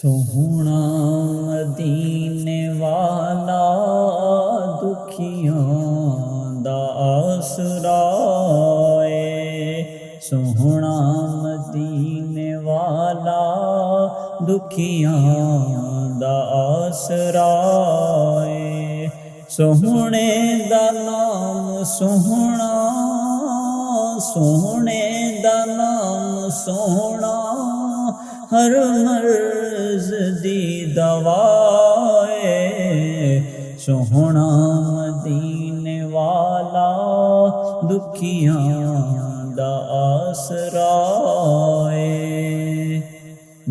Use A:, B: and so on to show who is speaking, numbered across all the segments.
A: سوہنا مدینے والا دکھیاں دا آسرا اے، سوہنا مدینے والا دکھیاں دا آسرا اے، سوہنے دا نام سوہنا، سوہنے دا نام سوہنا، ہر مرض دی دوا اے، سوہنا مدینے والا دکھیاں دا آسرا اے،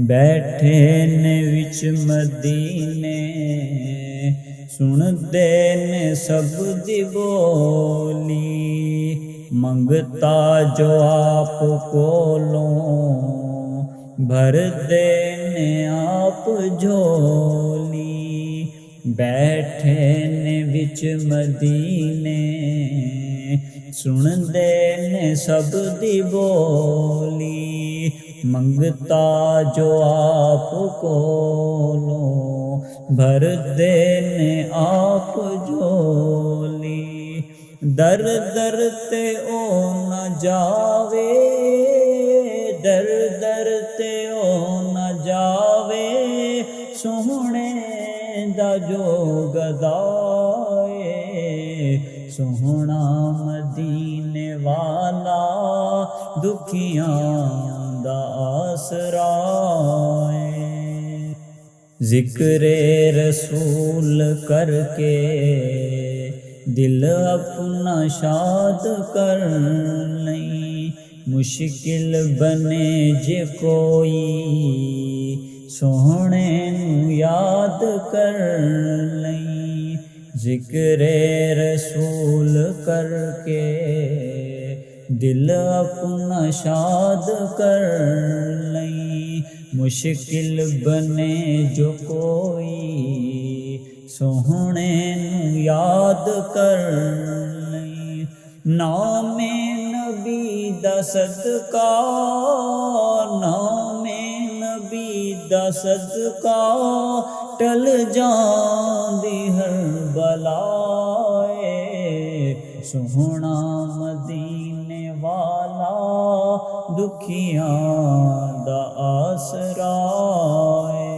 A: بیٹھے نے وچ مدینے سن دے نے سب دی بولی، منگتا جو آپ کولوں بھر دینے آپ جھولی، بیٹھے نے وچ مدینے سن دینے سب دی بولی، منگتا جو آپ کولوں بھر دینے آپ جھولی، در در تے او نہ جاوے، در در تے او نہ جاوے، سوہنے دا جو گدا اے، سوہنا مدینے والا دکھیاں دا آسرا اے، ذکر رسول کر کے دل اپنا شاد کر لیں، مشکل بنے جے کوئی سوہنے نوں یاد کر لیں، ذکر رسول کر کے دل اپنا شاد کر لیں، مشکل بنے جو کوئی سوہنے نوں یاد کر لیں، نام نبی دا صدقہ، نام نبی دا صدقہ، ٹل جاندی ہر بلا اے، سوہنا مدینے والا دکھیاں دا آسرا اے،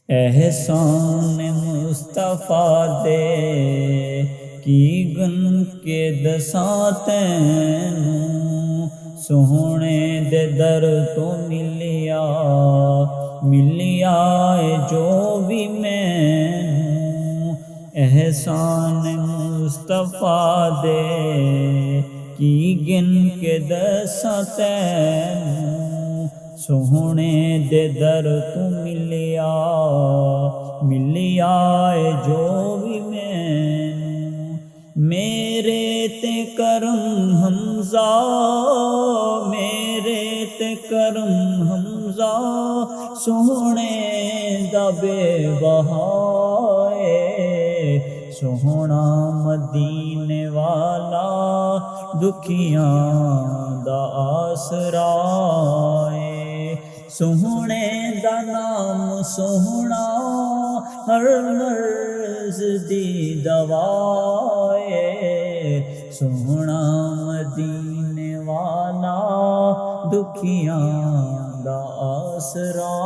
A: احسان مصطفیٰ دے کی گن کے دساں تینوں، سوہنے دے در تو ملیا، ملیا اے جو بھی مینوں، احسان مصطفیٰ دے کی گن کے دساں تینوں، سوہنے دے در تو ملیا، ملیا اے جو بھی مینوں، میرے تے کرم حمزہ، میرے تے کرم حمزہ، سوہنے دا بے بہا اے، سوہنا مدینے والا دکھیاں دا آسرا اے، سوہنے دا نام سوہنا، ہر مرض دی دوا اے، سوہنا مدینے والا دکھیاں دا آسرا